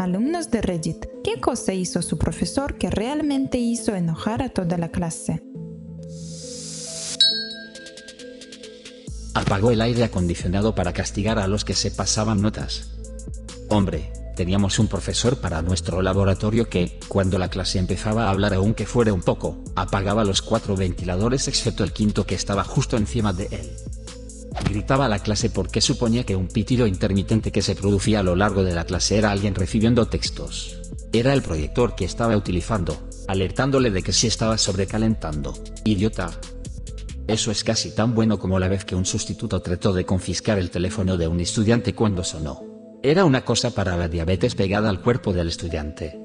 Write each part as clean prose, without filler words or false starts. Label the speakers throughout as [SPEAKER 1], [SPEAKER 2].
[SPEAKER 1] Alumnos de Reddit, ¿qué cosa hizo su profesor que realmente hizo enojar a toda la clase?
[SPEAKER 2] Apagó el aire acondicionado para castigar a los que se pasaban notas. Hombre, teníamos un profesor para nuestro laboratorio que, cuando la clase empezaba a hablar aunque fuera un poco, apagaba los 4 ventiladores excepto el quinto que estaba justo encima de él. Gritaba a la clase porque suponía que un pitido intermitente que se producía a lo largo de la clase era alguien recibiendo textos. Era el proyector que estaba utilizando, alertándole de que se estaba sobrecalentando. ¡Idiota! Eso es casi tan bueno como la vez que un sustituto trató de confiscar el teléfono de un estudiante cuando sonó. Era una cosa para la diabetes pegada al cuerpo del estudiante.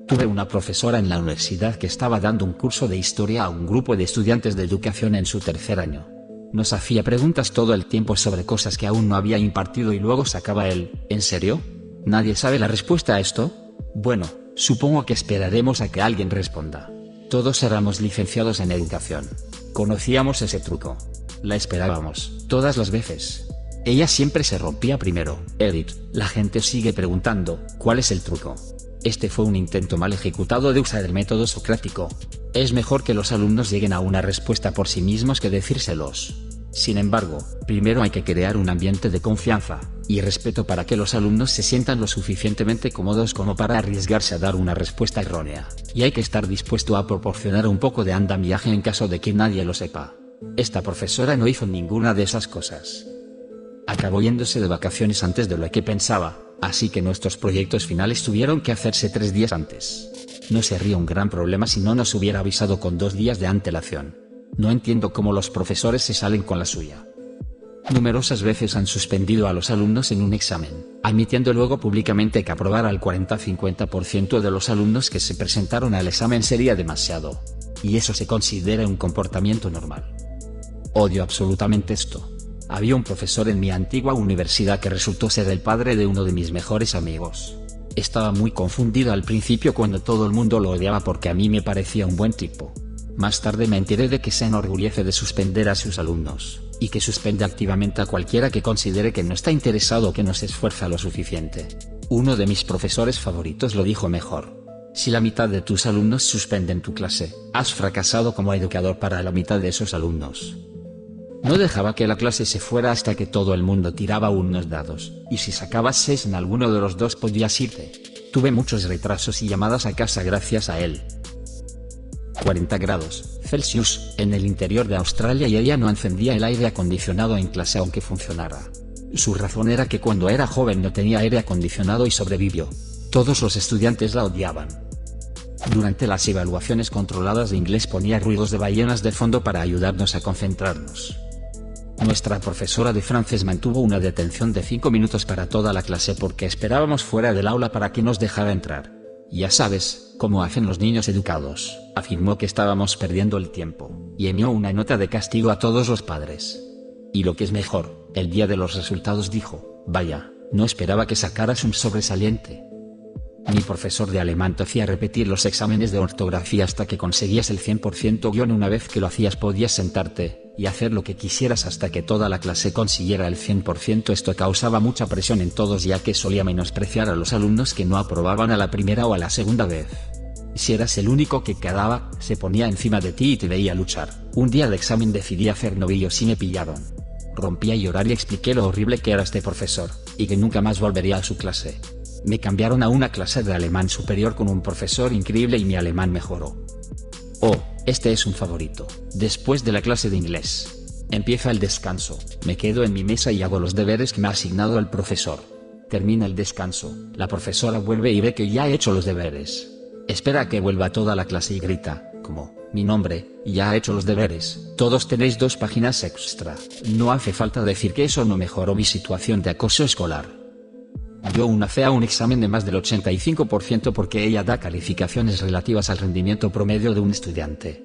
[SPEAKER 2] Tuve una profesora en la universidad que estaba dando un curso de historia a un grupo de estudiantes de educación en su 3er año. Nos hacía preguntas todo el tiempo sobre cosas que aún no había impartido y luego sacaba él, ¿en serio? ¿Nadie sabe la respuesta a esto? Bueno, supongo que esperaremos a que alguien responda. Todos éramos licenciados en educación. Conocíamos ese truco. La esperábamos, todas las veces. Ella siempre se rompía primero. Edith, la gente sigue preguntando, ¿cuál es el truco? Este fue un intento mal ejecutado de usar el método socrático. Es mejor que los alumnos lleguen a una respuesta por sí mismos que decírselos. Sin embargo, primero hay que crear un ambiente de confianza y respeto para que los alumnos se sientan lo suficientemente cómodos como para arriesgarse a dar una respuesta errónea, y hay que estar dispuesto a proporcionar un poco de andamiaje en caso de que nadie lo sepa. Esta profesora no hizo ninguna de esas cosas. Acabó yéndose de vacaciones antes de lo que pensaba, así que nuestros proyectos finales tuvieron que hacerse 3 días antes. No sería un gran problema si no nos hubiera avisado con 2 días de antelación. No entiendo cómo los profesores se salen con la suya. Numerosas veces han suspendido a los alumnos en un examen, admitiendo luego públicamente que aprobar al 40-50% de los alumnos que se presentaron al examen sería demasiado. Y eso se considera un comportamiento normal. Odio absolutamente esto. Había un profesor en mi antigua universidad que resultó ser el padre de uno de mis mejores amigos. Estaba muy confundido al principio cuando todo el mundo lo odiaba porque a mí me parecía un buen tipo. Más tarde me enteré de que se enorgullece de suspender a sus alumnos, y que suspende activamente a cualquiera que considere que no está interesado o que no se esfuerza lo suficiente. Uno de mis profesores favoritos lo dijo mejor. Si la mitad de tus alumnos suspenden tu clase, has fracasado como educador para la mitad de esos alumnos. No dejaba que la clase se fuera hasta que todo el mundo tiraba unos dados, y si sacabas 6 en alguno de los 2 podías irte. Tuve muchos retrasos y llamadas a casa gracias a él. 40 grados Celsius en el interior de Australia y ella no encendía el aire acondicionado en clase aunque funcionara. Su razón era que cuando era joven no tenía aire acondicionado y sobrevivió. Todos los estudiantes la odiaban. Durante las evaluaciones controladas de inglés ponía ruidos de ballenas de fondo para ayudarnos a concentrarnos. Nuestra profesora de francés mantuvo una detención de 5 minutos para toda la clase porque esperábamos fuera del aula para que nos dejara entrar. Ya sabes, como hacen los niños educados, afirmó que estábamos perdiendo el tiempo, y envió una nota de castigo a todos los padres. Y lo que es mejor, el día de los resultados dijo, vaya, no esperaba que sacaras un sobresaliente. Mi profesor de alemán te hacía repetir los exámenes de ortografía hasta que conseguías el 100%. Una vez que lo hacías podías sentarte y hacer lo que quisieras hasta que toda la clase consiguiera el 100%. Esto causaba mucha presión en todos ya que solía menospreciar a los alumnos que no aprobaban a la primera o a la segunda vez. Si eras el único que quedaba, se ponía encima de ti y te veía luchar. Un día de examen decidí hacer novillos y me pillaron. Rompí a llorar y expliqué lo horrible que era este profesor, y que nunca más volvería a su clase. Me cambiaron a una clase de alemán superior con un profesor increíble y mi alemán mejoró. Oh, este es un favorito. Después de la clase de inglés. Empieza el descanso, me quedo en mi mesa y hago los deberes que me ha asignado el profesor. Termina el descanso, la profesora vuelve y ve que ya he hecho los deberes. Espera a que vuelva toda la clase y grita, como, mi nombre, ya ha hecho los deberes, todos tenéis 2 páginas extra. No hace falta decir que eso no mejoró mi situación de acoso escolar. Dio una C a un examen de más del 85% porque ella da calificaciones relativas al rendimiento promedio de un estudiante.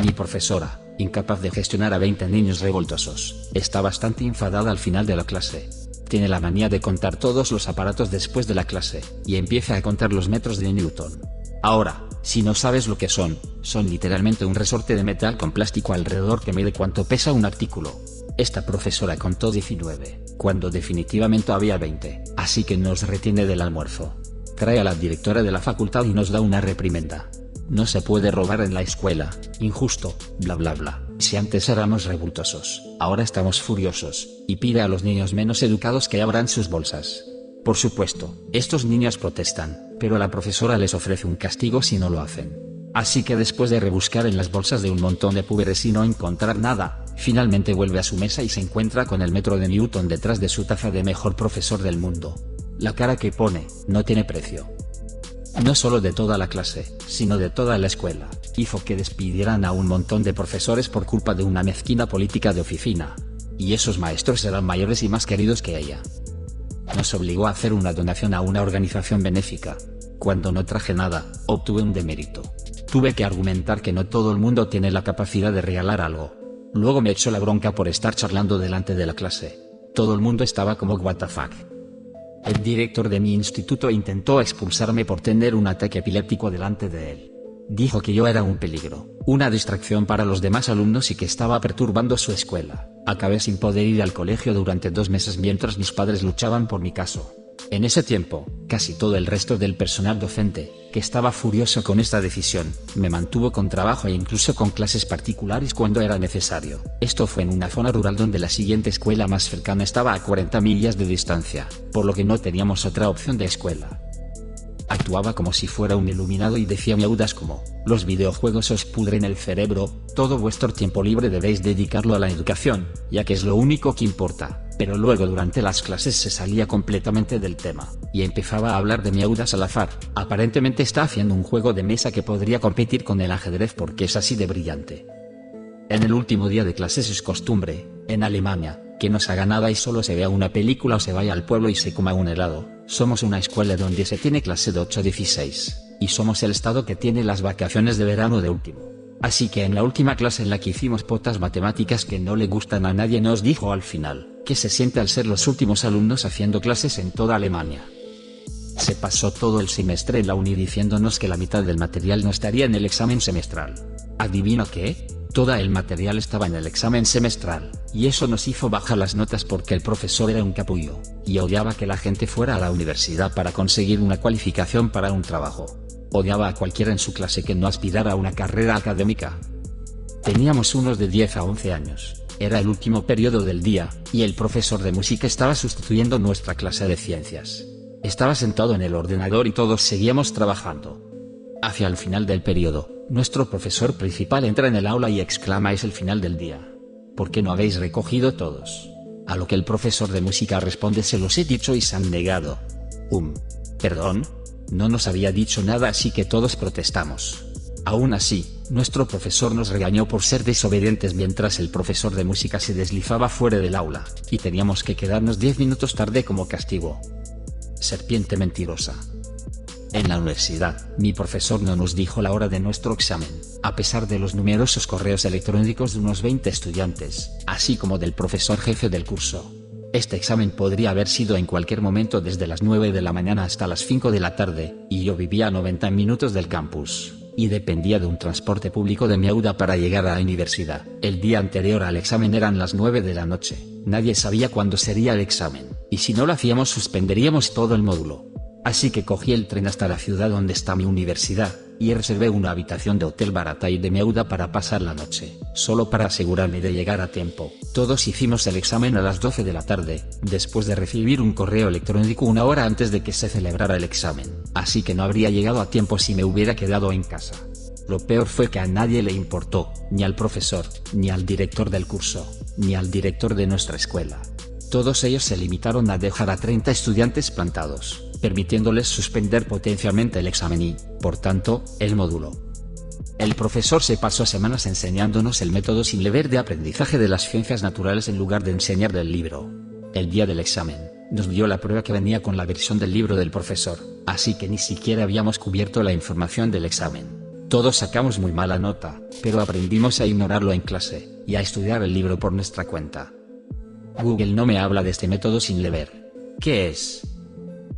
[SPEAKER 2] Mi profesora, incapaz de gestionar a 20 niños revoltosos, está bastante enfadada al final de la clase. Tiene la manía de contar todos los aparatos después de la clase, y empieza a contar los metros de Newton. Ahora, si no sabes lo que son literalmente un resorte de metal con plástico alrededor que mide cuánto pesa un artículo. Esta profesora contó 19, cuando definitivamente había 20, así que nos retiene del almuerzo. trae a la directora de la facultad y nos da una reprimenda. No se puede robar en la escuela, injusto, bla bla bla. Si antes éramos revoltosos, ahora estamos furiosos, y pide a los niños menos educados que abran sus bolsas. Por supuesto, estos niños protestan, pero la profesora les ofrece un castigo si no lo hacen. Así que después de rebuscar en las bolsas de un montón de púberes y no encontrar nada, finalmente vuelve a su mesa y se encuentra con el metro de Newton detrás de su taza de mejor profesor del mundo. La cara que pone, no tiene precio. No solo de toda la clase, sino de toda la escuela, hizo que despidieran a un montón de profesores por culpa de una mezquina política de oficina. Y esos maestros eran mayores y más queridos que ella. Nos obligó a hacer una donación a una organización benéfica. Cuando no traje nada, obtuve un demérito. Tuve que argumentar que no todo el mundo tiene la capacidad de regalar algo. Luego me echó la bronca por estar charlando delante de la clase. Todo el mundo estaba como what the fuck. El director de mi instituto intentó expulsarme por tener un ataque epiléptico delante de él. Dijo que yo era un peligro, una distracción para los demás alumnos y que estaba perturbando su escuela. Acabé sin poder ir al colegio durante 2 meses mientras mis padres luchaban por mi caso. En ese tiempo, casi todo el resto del personal docente, que estaba furioso con esta decisión, me mantuvo con trabajo e incluso con clases particulares cuando era necesario. Esto fue en una zona rural donde la siguiente escuela más cercana estaba a 40 millas de distancia, por lo que no teníamos otra opción de escuela. Actuaba como si fuera un iluminado y decía miaudas como, los videojuegos os pudren el cerebro, todo vuestro tiempo libre debéis dedicarlo a la educación, ya que es lo único que importa. Pero luego durante las clases se salía completamente del tema, y empezaba a hablar de miaudas al azar. Aparentemente está haciendo un juego de mesa que podría competir con el ajedrez porque es así de brillante. En el último día de clases es costumbre, en Alemania, que no se haga nada y solo se vea una película o se vaya al pueblo y se coma un helado. Somos una escuela donde se tiene clase de 8 a 16, y somos el estado que tiene las vacaciones de verano de último. Así que en la última clase en la que hicimos potas matemáticas que no le gustan a nadie nos dijo al final, que se siente al ser los últimos alumnos haciendo clases en toda Alemania. Se pasó todo el semestre en la uni diciéndonos que la mitad del material no estaría en el examen semestral. ¿Adivina qué? Todo el material estaba en el examen semestral, y eso nos hizo bajar las notas porque el profesor era un capullo, y odiaba que la gente fuera a la universidad para conseguir una cualificación para un trabajo. Odiaba a cualquiera en su clase que no aspirara a una carrera académica. Teníamos unos de 10 a 11 años, era el último periodo del día, y el profesor de música estaba sustituyendo nuestra clase de ciencias. Estaba sentado en el ordenador y todos seguíamos trabajando. Hacia el final del periodo, nuestro profesor principal entra en el aula y exclama: es el final del día. ¿Por qué no habéis recogido todos? A lo que el profesor de música responde: se los he dicho y se han negado. ¿Perdón? No nos había dicho nada, así que todos protestamos. Aún así, nuestro profesor nos regañó por ser desobedientes mientras el profesor de música se deslizaba fuera del aula, y teníamos que quedarnos 10 minutos tarde como castigo. Serpiente mentirosa. En la universidad, mi profesor no nos dijo la hora de nuestro examen, a pesar de los numerosos correos electrónicos de unos 20 estudiantes, así como del profesor jefe del curso. Este examen podría haber sido en cualquier momento desde las 9 de la mañana hasta las 5 de la tarde, y yo vivía a 90 minutos del campus, y dependía de un transporte público de Miauda para llegar a la universidad. El día anterior al examen eran las 9 de la noche, nadie sabía cuándo sería el examen, y si no lo hacíamos suspenderíamos todo el módulo. Así que cogí el tren hasta la ciudad donde está mi universidad, y reservé una habitación de hotel barata y de Miauda para pasar la noche, solo para asegurarme de llegar a tiempo. Todos hicimos el examen a las 12 de la tarde, después de recibir un correo electrónico una hora antes de que se celebrara el examen, así que no habría llegado a tiempo si me hubiera quedado en casa. Lo peor fue que a nadie le importó, ni al profesor, ni al director del curso, ni al director de nuestra escuela. Todos ellos se limitaron a dejar a 30 estudiantes plantados, permitiéndoles suspender potencialmente el examen y, por tanto, el módulo. El profesor se pasó semanas enseñándonos el método sin leer de aprendizaje de las ciencias naturales en lugar de enseñar del libro. El día del examen, nos dio la prueba que venía con la versión del libro del profesor, así que ni siquiera habíamos cubierto la información del examen. Todos sacamos muy mala nota, pero aprendimos a ignorarlo en clase, y a estudiar el libro por nuestra cuenta. Google no me habla de este método sin leer. ¿Qué es?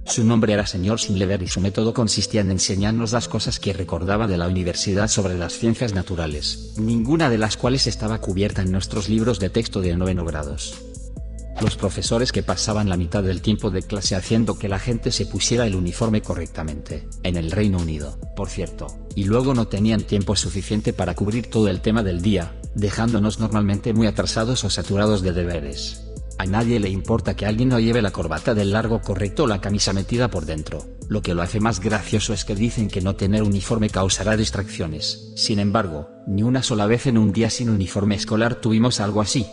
[SPEAKER 2] Su nombre era Señor Sinlever y su método consistía en enseñarnos las cosas que recordaba de la universidad sobre las ciencias naturales, ninguna de las cuales estaba cubierta en nuestros libros de texto de 9º grado. Los profesores que pasaban la mitad del tiempo de clase haciendo que la gente se pusiera el uniforme correctamente, en el Reino Unido, por cierto, y luego no tenían tiempo suficiente para cubrir todo el tema del día, dejándonos normalmente muy atrasados o saturados de deberes. A nadie le importa que alguien no lleve la corbata del largo correcto o la camisa metida por dentro. Lo que lo hace más gracioso es que dicen que no tener uniforme causará distracciones. Sin embargo, ni una sola vez en un día sin uniforme escolar tuvimos algo así.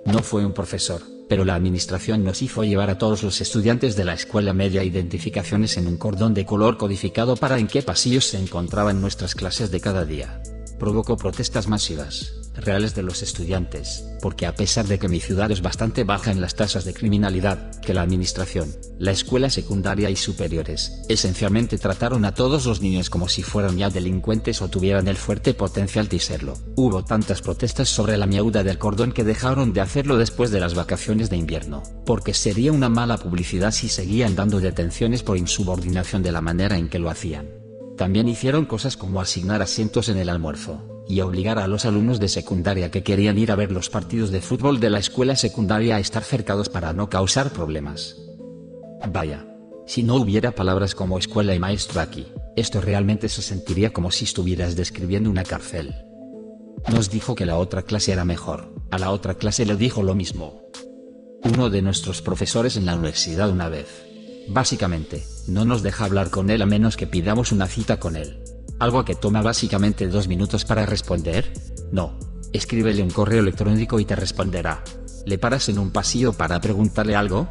[SPEAKER 2] No fue un profesor, pero la administración nos hizo llevar a todos los estudiantes de la escuela media identificaciones en un cordón de color codificado para en qué pasillos se encontraban nuestras clases de cada día. Provocó protestas masivas, reales de los estudiantes, porque a pesar de que mi ciudad es bastante baja en las tasas de criminalidad, que la administración, la escuela secundaria y superiores, esencialmente trataron a todos los niños como si fueran ya delincuentes o tuvieran el fuerte potencial de serlo. Hubo tantas protestas sobre la miauda del cordón que dejaron de hacerlo después de las vacaciones de invierno, porque sería una mala publicidad si seguían dando detenciones por insubordinación de la manera en que lo hacían. También hicieron cosas como asignar asientos en el almuerzo, y obligar a los alumnos de secundaria que querían ir a ver los partidos de fútbol de la escuela secundaria a estar cercados para no causar problemas. Vaya, si no hubiera palabras como escuela y maestro aquí, esto realmente se sentiría como si estuvieras describiendo una cárcel. Nos dijo que la otra clase era mejor, a la otra clase le dijo lo mismo. Uno de nuestros profesores en la universidad una vez. Básicamente, no nos deja hablar con él a menos que pidamos una cita con él. ¿Algo que toma básicamente 2 minutos para responder? No. Escríbele un correo electrónico y te responderá. ¿Le paras en un pasillo para preguntarle algo?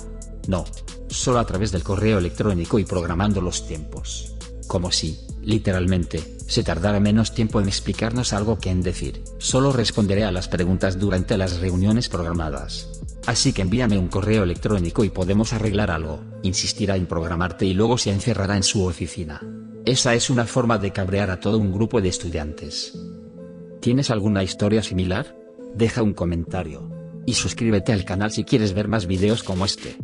[SPEAKER 2] No. Solo a través del correo electrónico y programando los tiempos. Como si, literalmente, se tardara menos tiempo en explicarnos algo que en decir. Solo responderé a las preguntas durante las reuniones programadas. Así que envíame un correo electrónico y podemos arreglar algo. Insistirá en programarte y luego se encerrará en su oficina. Esa es una forma de cabrear a todo un grupo de estudiantes. ¿Tienes alguna historia similar? Deja un comentario. Y suscríbete al canal si quieres ver más videos como este.